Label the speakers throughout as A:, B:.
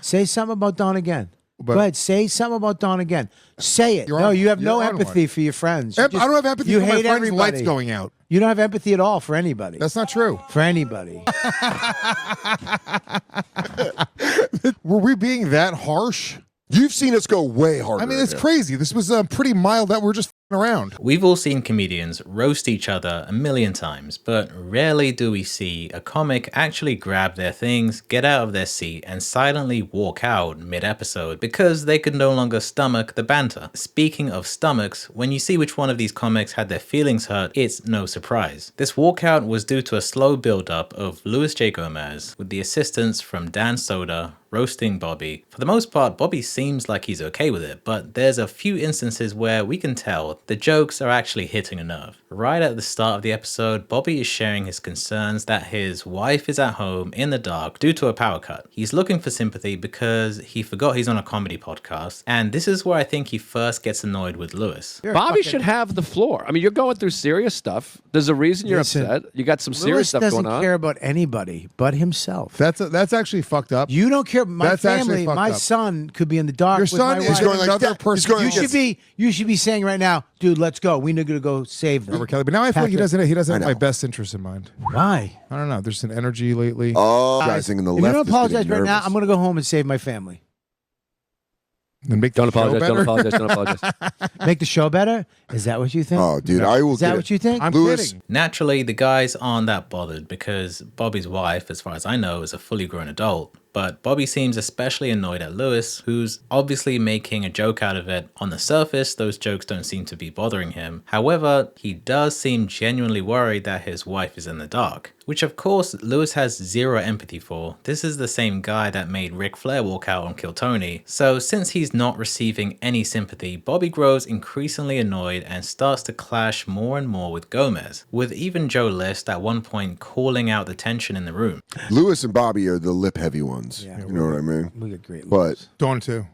A: Say something about Don again.
B: But,
A: Go ahead, say something about Don again. Say it. No, you have no empathy for your friends.
B: I don't have empathy for my friends' lights going out.
A: You don't have empathy at all for anybody.
B: That's not true.
A: For anybody.
B: Were we being that harsh?
C: You've seen us go way harder.
B: I mean, it's crazy. This was pretty mild that we're just around.
D: We've all seen comedians roast each other a million times, but rarely do we see a comic actually grab their things, get out of their seat, and silently walk out mid-episode because they could no longer stomach the banter. Speaking of stomachs, when you see which one of these comics had their feelings hurt, it's no surprise. This walkout was due to a slow build-up of Luis J. Gomez with the assistance from Dan Soder roasting Bobby. For the most part, Bobby seems like he's okay with it, but there's a few instances where we can tell the jokes are actually hitting a nerve. Right at the start of the episode, Bobby is sharing his concerns that his wife is at home in the dark due to a power cut. He's looking for sympathy because he forgot he's on a comedy podcast, and this is where I think he first gets annoyed with Luis.
E: Bobby should have the floor. I mean, you're going through serious stuff. There's a reason you're upset. You got some serious stuff going on.
A: Lewis doesn't care about anybody but himself.
B: That's actually fucked up.
A: You don't care. My
B: That's
A: family, my son could be in the dark.
B: Your son is going another person.
A: You should be saying right now, dude, let's go. We need to go save them.
B: Kelly, but now I feel like he doesn't have my best interest in mind.
A: Why?
B: I don't know. There's an energy lately.
C: Oh, guys, in the
A: if
C: left.
A: You don't apologize right now. I'm going to go home and save my family.
B: And make
E: don't apologize. Don't apologize. Don't apologize.
A: Make the show better? Is that what you think?
C: Oh, dude, I will.
A: Is that what you think?
B: I'm kidding.
D: Naturally, the guys aren't that bothered because Bobby's wife, as far as I know, is a fully grown adult. But Bobby seems especially annoyed at Luis, who's obviously making a joke out of it. On the surface, those jokes don't seem to be bothering him. However, he does seem genuinely worried that his wife is in the dark, which of course Luis has zero empathy for. This is the same guy that made Ric Flair walk out on Kill Tony. So since he's not receiving any sympathy, Bobby grows increasingly annoyed and starts to clash more and more with Gomez, with even Joe List at one point calling out the tension in the room.
C: Luis and Bobby are the lip heavy ones.
A: Yeah,
C: you know what I mean?
A: We get great
C: but
B: Dawn too.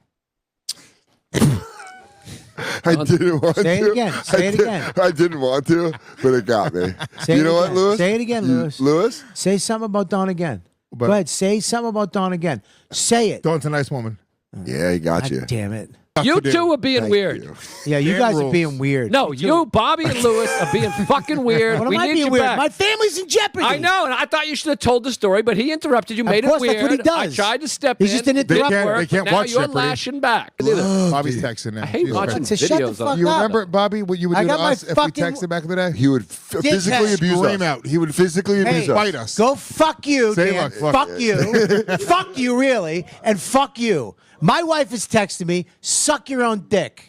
C: I didn't want to.
A: Say it again. Say it again.
C: I didn't want to, but it got me.
A: You
C: know what, Luis?
A: Say it again, Luis.
C: Luis?
A: Say something about Dawn again.
B: But,
A: Go ahead. Say something about Dawn again. Say it.
B: Dawn's a nice woman.
C: Yeah, he got you.
A: God damn it.
E: You two are being weird.
A: Yeah, you guys are being weird.
E: No, you, Bobby and Luis, are being fucking weird.
A: What
E: we
A: am I
E: need
A: being
E: you
A: weird?
E: back.
A: My family's in jeopardy.
E: I know, and I thought you should have told the story, but he interrupted you, made
A: Of course,
E: it weird.
A: that's what he does.
E: I tried to step in.
A: He's just an interrupter.
B: They can't
E: now
B: watch
E: you're
B: Jeopardy.
E: lashing back.
B: Bobby's texting now.
E: I hate watching
A: So shut the
E: videos
A: fuck
E: on
B: You
A: up.
B: remember, Bobby, what you would
A: I
B: do to
A: got my
B: us if we
A: fucking-
B: texted back in the day?
C: He would physically abuse
B: Scream
C: us.
B: out.
C: He would physically abuse us.
B: Fight us.
A: Go fuck you,
B: Say
A: Dan.
B: look,
A: Fuck you. Fuck you, really. And fuck you. My wife is texting me, suck your own dick.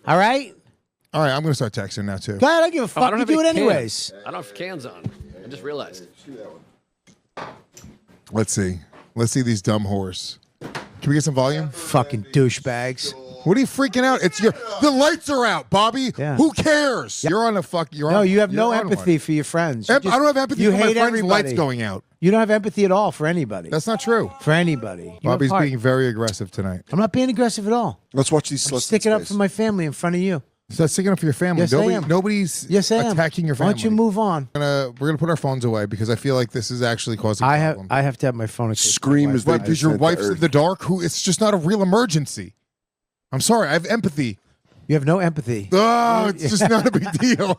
A: All right?
B: All right, I'm going to start texting now, too.
A: Go ahead, I don't give a
E: I
A: fuck.
E: don't
A: You
E: have
A: do it
E: any
A: anyways.
E: cans. I don't have cans on. I just realized.
B: Let's see. Let's see these dumb whores. Can we get some volume?
A: Fucking douchebags.
B: What are you freaking out? The lights are out, Bobby.
A: Yeah.
B: Who cares? You're on a fuck.
A: No, you have no empathy for your friends.
B: I don't have empathy
A: you
B: for my
A: hate
B: friends'
A: everybody.
B: lights going out.
A: You don't have empathy at all for anybody.
B: That's not true.
A: For anybody. You're
B: Bobby's
A: apart.
B: being very aggressive tonight.
A: I'm not being aggressive at all.
C: Let's watch these
A: I'm
C: sluts.
A: sticking up for my family in front of you.
B: So sticking up for your family.
A: Yes, I am.
B: Nobody's
A: Yes, I am.
B: attacking your family.
A: Why don't you move on?
B: We're gonna put our phones away because I feel like this is actually causing
A: I
B: problems.
A: have to have my phone.
C: Scream as they
B: What, because your
C: descend to
B: wife's in
C: earth.
B: the dark? It's just not a real emergency. I'm sorry. I have empathy.
A: You have no empathy.
B: Oh, it's just not a big deal.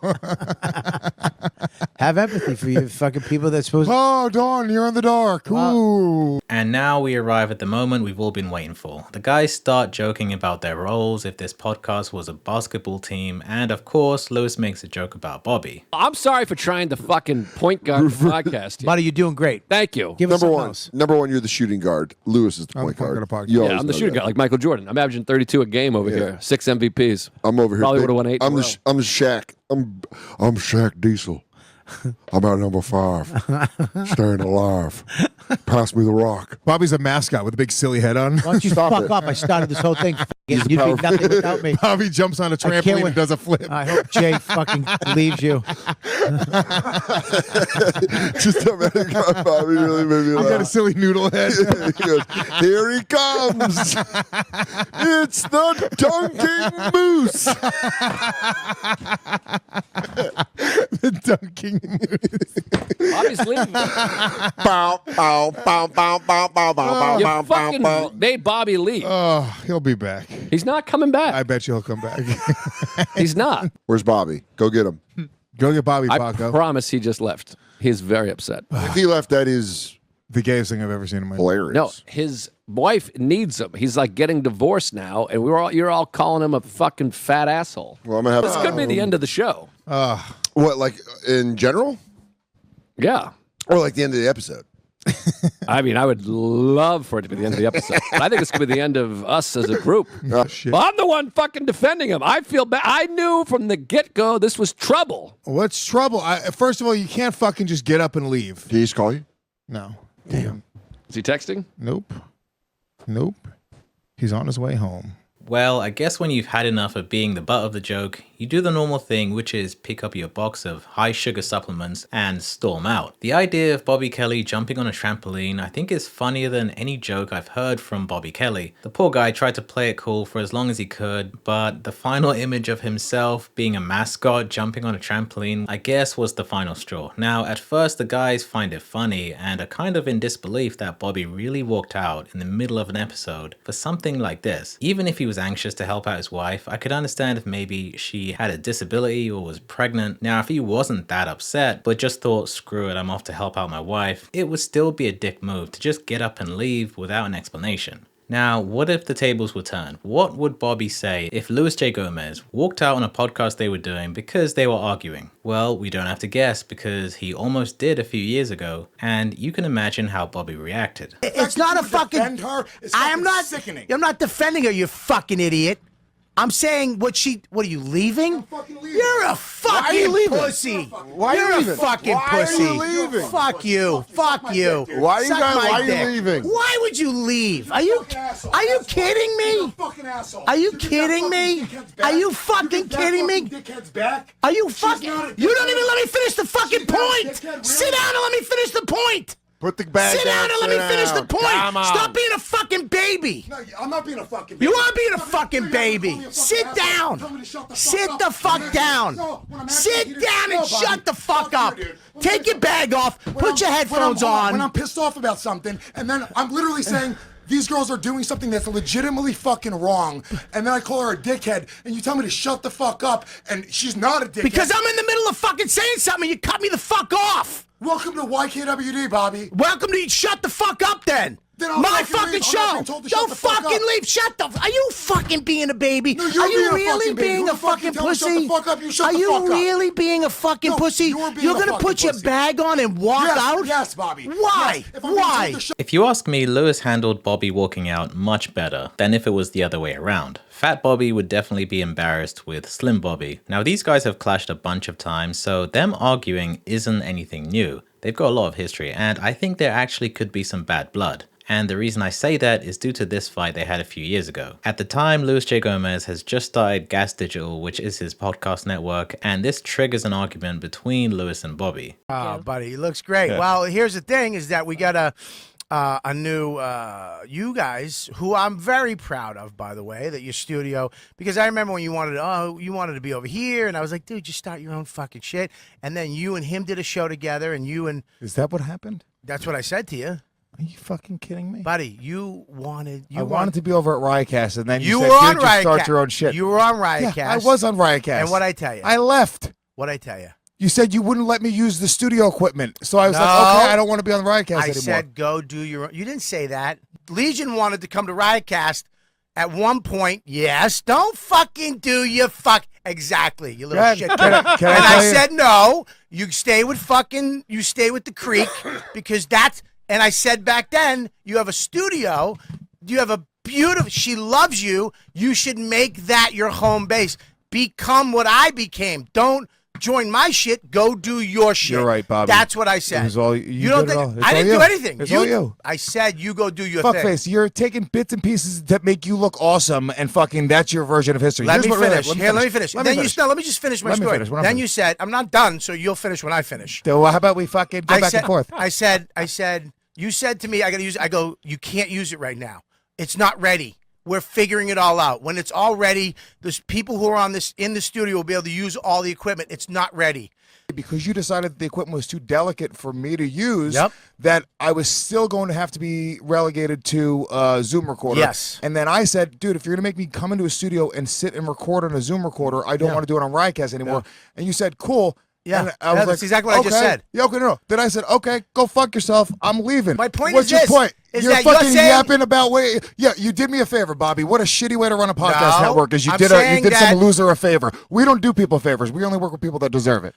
A: Have empathy for you fucking people that's supposed to.
B: Oh, Dawn, you're in the dark. Ooh.
D: And now we arrive at the moment we've all been waiting for. The guys start joking about their roles if this podcast was a basketball team, and of course, Luis makes a joke about Bobby.
E: I'm sorry for trying to fucking point guard the podcast. here.
A: Buddy, you're doing great.
E: Thank you.
A: Give us
C: Number
A: something
C: one.
A: else.
C: Number one, you're the shooting guard. Luis is the point
B: point
C: guard.
B: guard of podcast.
C: You
E: Yeah,
C: always
E: I'm the
C: know
E: shooting
C: that.
E: guard, like Michael Jordan. I'm averaging 32 a game over here, 6 MVPs.
C: I'm over here.
E: Probably
C: big.
E: would've won 8 in a row.
C: I'm the Shaq. I'm Shaq Diesel. I'm at number 5. Staying alive. Pass me the rock.
B: Bobby's a mascot with a big silly head on.
A: Why don't you
C: Stop
A: fuck
C: it.
A: up? I started this whole thing. You'd be
C: power
A: nothing without me.
B: Bobby jumps on a
A: can't
B: trampoline
A: wait.
B: and does a flip.
A: I hope Jay fucking leaves you.
C: Just imagine Bobby really made me
B: I've got a
C: laugh.
B: silly noodle head.
C: He goes, here he comes. It's the dunking moose.
B: Dunking moose.
E: Bobby's leaving.
C: Bow, bow, bow, bow, bow, bow, bow,
E: You
C: bow, bow,
E: fucking
C: bow.
E: made Bobby leave.
B: Oh, he'll be back.
E: He's not coming back.
B: I bet you he'll come back.
E: He's not.
C: Where's Bobby? Go get him.
B: Go get Bobby
E: I
B: Paco.
E: promise he just left. He's very upset.
C: If he left, that is
B: The gayest thing I've ever seen in my life.
C: hilarious.
E: No, his wife needs him. He's like getting divorced now, and you're all calling him a fucking fat asshole.
C: Well, I'm gonna have
E: This could be the end of the show.
C: what, like in general,
E: Yeah.
C: or like the end of the episode?
E: I mean, I would love for it to be the end of the episode. But I think it's going to be the end of us as a group.
B: Shit.
E: Well, I'm the one fucking defending him. I feel bad. I knew from the get-go this was trouble.
B: What's trouble? First of all, you can't fucking just get up and leave.
C: Did he call you?
B: No.
A: Damn.
E: Is he texting?
B: Nope. He's on his way home.
D: Well, I guess when you've had enough of being the butt of the joke, you do the normal thing, which is pick up your box of high sugar supplements and storm out. The idea of Bobby Kelly jumping on a trampoline I think is funnier than any joke I've heard from Bobby Kelly. The poor guy tried to play it cool for as long as he could, but the final image of himself being a mascot jumping on a trampoline I guess was the final straw. Now at first the guys find it funny and are kind of in disbelief that Bobby really walked out in the middle of an episode for something like this. Even if he was anxious to help out his wife, I could understand if maybe she had a disability or was pregnant. Now if he wasn't that upset but just thought screw it, I'm off to help out my wife, it would still be a dick move to just get up and leave without an explanation. Now, what if the tables were turned? What would Bobby say if Luis J. Gomez walked out on a podcast they were doing because they were arguing? Well, we don't have to guess because he almost did a few years ago, and you can imagine how Bobby reacted.
A: It's not a fucking. I am not.
F: Sickening.
A: I'm not defending her, you fucking idiot. I'm saying what are you leaving?
F: fucking leaving.
A: You're a fucking
C: you leaving?
A: pussy.
C: Why are you
A: You're
C: leaving?
A: a fucking
C: Why are
A: pussy.
C: you leaving?
A: Fuck you. Fuck you.
C: Why are you
A: Suck
C: guys?
A: my
C: Why are
A: dick.
C: you leaving?
A: Why would you leave? Are you kidding
F: You're a
A: me?
F: fucking asshole.
A: Are you
F: Should get
A: kidding
F: that
A: me?
F: fucking dickhead's back.
A: Are you
F: Should
A: fucking
F: get that
A: kidding me?
F: fucking dickhead's back.
A: Are you
F: She's
A: fucking?
F: not a
A: You don't
F: dickhead.
A: even let me finish the fucking
F: She's not a
A: point.
F: dickhead, really?
A: Sit down and let me finish the point.
C: Put the bag
A: Sit down and let me finish the point.
C: Come on.
A: Stop being a fucking baby.
F: No, I'm not being a fucking baby.
A: You are being a
F: Stop
A: fucking
F: being- you're
A: baby.
F: calling me a fucking
A: Sit
F: asshole.
A: down.
F: Tell me to shut the
A: Sit
F: fuck
A: the
F: up.
A: fuck down.
F: No, when I'm
A: Sit
F: asking you to-
A: down and
F: No, Bobby,
A: shut the fuck
F: you,
A: up.
F: dude.
A: Take your bag off. Put your headphones
F: When
A: on.
F: I'm pissed off about something, and then I'm literally saying these girls are doing something that's legitimately fucking wrong, and then I call her a dickhead, and you tell me to shut the fuck up, and she's not a dickhead.
A: Because I'm in the middle of fucking saying something, you cut me the fuck off.
F: Welcome to YKWd, Bobby.
A: Welcome to shut the fuck up then.
F: Then I'll
A: My
F: fucking
A: fucking
F: leave. I'm not
A: show.
F: being told to shut
A: Don't
F: the fuck
A: fucking
F: up.
A: leave. Shut the. Are you fucking being a baby?
F: No, you're
A: Are you
F: being a
A: really
F: fucking baby.
A: being
F: Who
A: a
F: the fuck
A: fucking
F: you tell me shut
A: pussy?
F: the fuck up? You shut
A: Are
F: the
A: you
F: fuck up.
A: really being a fucking
F: No,
A: pussy?
F: you're being
A: You're
F: a
A: gonna
F: fucking
A: put your
F: pussy.
A: bag on and walk
F: Yes,
A: out?
F: yes, Bobby.
A: Why?
F: Yes. If I'm being
A: Why?
F: told to shut-
D: If you ask me, Lewis handled Bobby walking out much better than if it was the other way around. Fat Bobby would definitely be embarrassed with Slim Bobby. Now these guys have clashed a bunch of times, so them arguing isn't anything new. They've got a lot of history, and I think there actually could be some bad blood. And the reason I say that is due to this fight they had a few years ago. At the time, Luis J. Gomez has just started Gas Digital, which is his podcast network, and this triggers an argument between Luis and Bobby.
A: Oh, buddy, he looks great. Well, here's the thing: is that we got a new you guys, who I'm very proud of, by the way, that your studio. Because I remember when you wanted to be over here, and I was like, dude, just start your own fucking shit. And then you and him did a show together, and you and
B: Is that what happened?
A: that's what I said to you,
B: Are you fucking kidding me?
A: buddy. You wanted.
B: I wanted to be over at Riotcast, and then
A: You
B: said,
A: were on
B: "Dude, just start
A: Riotcast.
B: your own shit."
A: You were on
B: Yeah,
A: Riotcast.
B: I was on Riotcast.
A: And what'd I tell you?
B: I left.
A: What'd I tell you?
B: You said you wouldn't let me use the studio equipment, so I was like,
A: No.
B: "Okay, I don't want to be on Riotcast
A: I
B: anymore."
A: said, go do your own. You didn't say that. Legion wanted to come to Riotcast at one point. Yes. Don't fucking do your fuck. Exactly. You little
B: Good.
A: shit.
B: Can I
A: and I
B: tell you-
A: said, no, you stay with the creek because that's, and I said back then, you have a studio. You have a beautiful, she loves you. You should make that your home base. Become what I became. Don't join my shit. Go do your shit.
B: You're right, Bobby.
A: That's what I said.
B: It was all you
A: don't
B: did it
A: think
B: all. It's
A: I
B: all
A: didn't
B: you.
A: do anything.
B: It's all you.
A: I said you go do your thing.
B: Fuckface, you're taking bits and pieces that make you look awesome, and fucking that's your version of history.
A: Let
B: Here's
A: me
B: what really-
A: finish. Let me finish.
B: Let me
A: Then
B: finish.
A: let me just finish my
B: Let me
A: story.
B: finish. When I'm
A: Then
B: finished.
A: you said, I'm not done, so you'll finish when I finish.
B: So how about we fucking go back and forth?
A: I said, you said to me, I got to use it. I go, you can't use it right now. It's not ready. We're figuring it all out. When it's all ready, there's people who are in the studio will be able to use all the equipment. It's not ready.
B: Because you decided that the equipment was too delicate for me to use,
A: Yep.
B: that I was still going to have to be relegated to a Zoom recorder.
A: Yes.
B: And then I said, dude, if you're going to make me come into a studio and sit and record on a Zoom recorder, I don't want to do it on Riotcast anymore. And you said, cool.
A: Yeah.
B: And I was like,
A: that's exactly what I just said.
B: Yeah, okay, no. Then I said, okay, go fuck yourself. I'm leaving.
A: My point
B: What's
A: is
B: your
A: this,
B: point?
A: is
B: You're
A: that you're
B: fucking
A: saying-
B: yapping about yeah, you did me a favor, Bobby. What a shitty way to run a podcast
A: No,
B: network is you
A: I'm
B: did
A: saying
B: some
A: that-
B: loser a favor. We don't do people favors. We only work with people that deserve it.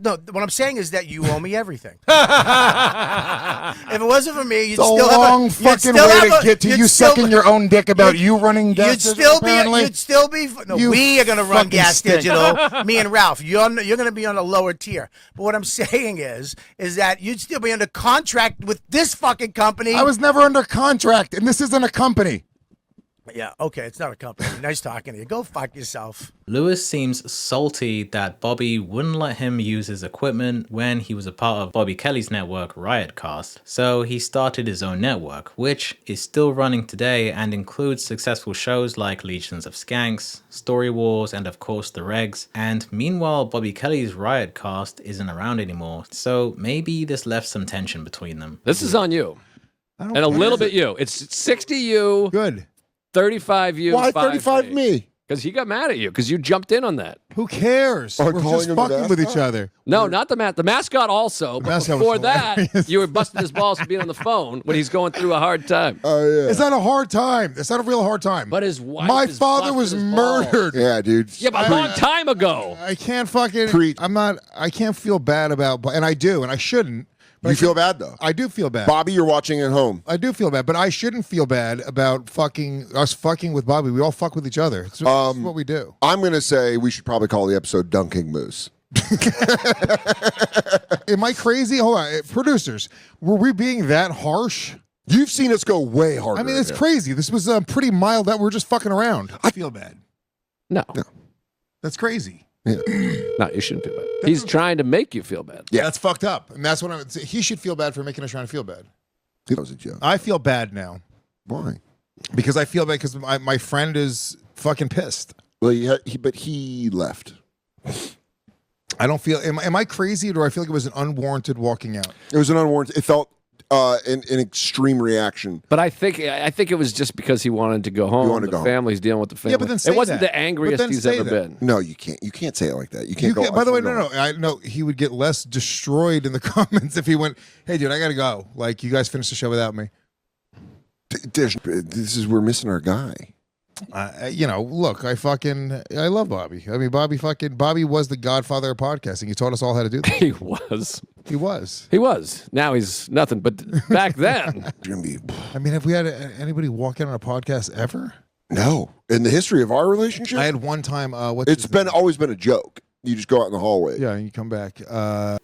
A: No, what I'm saying is that you owe me everything. If it wasn't for me, you'd
B: It's a
A: still
B: long
A: have
B: fucking way to get to you sucking your own dick about you running gas.
A: You'd still be. No,
B: You
A: we are going to run
B: fucking
A: Gas
B: stink.
A: Digital. Me and Ralph. You're going to be on a lower tier. But what I'm saying is that you'd still be under contract with this fucking company.
B: I was never under contract, and this isn't a company.
A: Yeah. Okay. It's not a company. Nice talking to you. Go fuck yourself.
D: Lewis seems salty that Bobby wouldn't let him use his equipment when he was a part of Bobby Kelly's network Riotcast, so he started his own network, which is still running today and includes successful shows like Legions of Skanks, Story Wars, and of course The Regs. And meanwhile, Bobby Kelly's Riotcast isn't around anymore, so maybe this left some tension between them.
E: This is on you. And a little bit you. It's 60 you,
B: Good.
E: 35 you.
C: Why 35 me?
E: Because he got mad at you, because you jumped in on that.
B: Who cares?
C: Are
B: We're
C: calling
B: just
C: him the
B: fucking with each
C: mascot?
B: other.
E: No, not the mascot also. But
B: mascot was
E: before that,
B: hilarious.
E: you were busting his balls for being on the phone when he's going through a hard time.
C: Oh, yeah.
B: It's not a hard time. It's not a real hard time.
E: But his wife
B: My
E: is
B: father
E: busting
B: was
E: his balls.
B: murdered.
C: Yeah, dude.
E: Yeah, but a long time ago.
B: I can't fucking.
C: Preach.
B: I can't feel bad about, and I do, and I shouldn't. But
C: You
B: I
C: feel bad, though.
B: I do feel bad.
C: Bobby, you're watching at home.
B: I do feel bad, but I shouldn't feel bad about us fucking with Bobby. We all fuck with each other. It's what we do.
C: I'm going to say we should probably call the episode Dunking Moose.
B: Am I crazy? Hold on, producers. Were we being that harsh?
C: You've seen us go way harder.
B: I mean, it's
C: than
B: crazy. This was pretty mild. That we're just fucking around. I feel bad.
E: No.
B: That's crazy.
E: No, you shouldn't feel bad. He's trying to make you feel bad.
C: Yeah.
B: That's fucked up, and that's what I would say. He should feel bad for making us trying to feel bad.
C: That was a joke.
B: I feel bad now
C: Why?
B: because I feel bad because my friend is fucking pissed.
C: Well, but he left.
B: I don't feel. Am I crazy, or do I feel like it was an unwarranted walking out?
C: It was an unwarranted. It felt an extreme reaction.
E: But I think it was just because he wanted to go home.
C: wanted to
E: The
C: go home.
E: family's dealing with the family.
B: Yeah, but then say
E: it wasn't
B: that.
E: the angriest
B: But then
E: he's
B: say
E: ever
B: that.
E: been.
C: No, you can't. You can't say it like that. You can't go.
B: By the way,
C: I'm
B: no. I know he would get less destroyed in the comments if he went, "Hey, dude, I gotta go. Like, you guys finished the show without me."
C: This is we're missing our guy.
B: Look, I love Bobby. I mean, Bobby was the godfather of podcasting. He taught us all how to do this.
E: He was.
B: He was.
E: He was. Now he's nothing. But back then,
C: It's gonna be
B: I mean, have we had anybody walk in on a podcast ever?
C: no in the history of our relationship.
B: I had one time.
C: It's always been a joke. You just go out in the hallway.
B: Yeah, and you come back.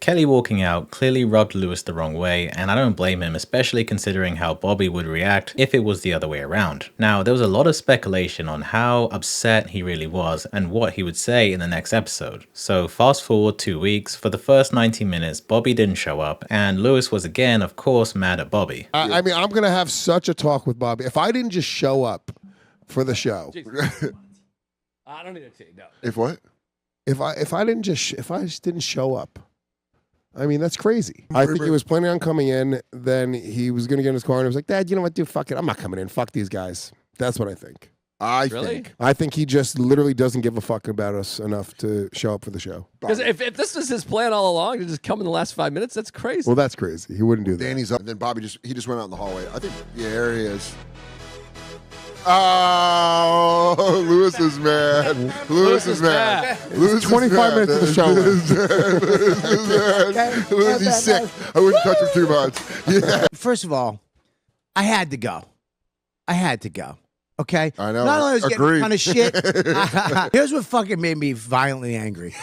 D: Kelly walking out clearly rubbed Lewis the wrong way, and I don't blame him, especially considering how Bobby would react if it was the other way around. Now, there was a lot of speculation on how upset he really was and what he would say in the next episode. So fast forward 2 weeks, for the first 90 minutes, Bobby didn't show up, and Lewis was again, of course, mad at Bobby.
B: I mean, I'm gonna have such a talk with Bobby. If I didn't just show up for the show,
E: I don't need to take no.
C: If what?
B: if I just didn't show up, I mean, that's crazy. I think he was planning on coming in. Then he was gonna get in his car and he was like, "Dad, you know what? Dude, fuck it. I'm not coming in. Fuck these guys." That's what I think.
E: Really?
B: I think he just literally doesn't give a fuck about us enough to show up for the show.
E: Because if this was his plan all along to just come in the last 5 minutes, that's crazy.
B: Well, that's crazy. He wouldn't do that.
C: Danny's up. Then Bobby just went out in the hallway. I think. Yeah, there he is. Oh, Lewis is mad. Lewis is mad. Lewis is
B: 25
C: mad.
B: minutes of the show.
C: Lewis is sick. I wouldn't touch him too much. Yeah.
A: First of all, I had to go. Okay?
C: I know.
A: Not only was I getting
C: Agreed.
A: kind of shit. Here's what fucking made me violently angry.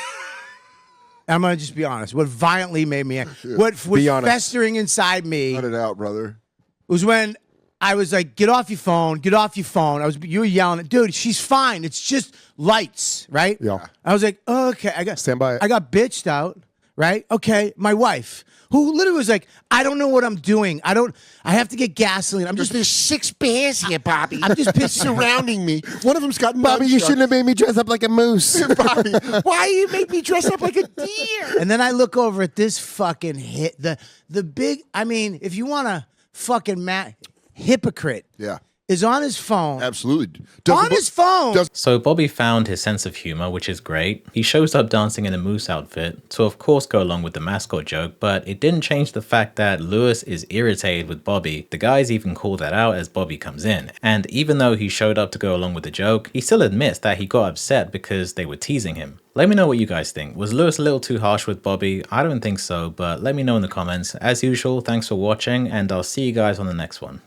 A: I'm going to just be honest. What violently made me angry, what was festering inside me
C: Cut it out, brother.
A: was when I was like, get off your phone. You were yelling, dude, she's fine. It's just lights, right?
B: Yeah.
A: I was like, oh, okay.
B: Stand by it.
A: I got bitched out, right? Okay, my wife, who literally was like, I don't know what I'm doing. I have to get gasoline.
G: There's 6 bears here, Bobby.
A: I'm just pissed
G: surrounding me. One of them's got
B: Bobby, you shouldn't have made me dress up like a moose.
G: Bobby, why you make me dress up like a deer?
A: And then I look over at this fucking the big, I mean, if you want to fucking hypocrite.
G: Yeah.
A: Is on his phone.
G: Absolutely.
A: On his phone.
D: So Bobby found his sense of humor, which is great. He shows up dancing in a moose outfit to of course go along with the mascot joke, but it didn't change the fact that Lewis is irritated with Bobby. The guys even call that out as Bobby comes in. And even though he showed up to go along with the joke, he still admits that he got upset because they were teasing him. Let me know what you guys think. Was Lewis a little too harsh with Bobby? I don't think so, but let me know in the comments. As usual, thanks for watching, and I'll see you guys on the next one.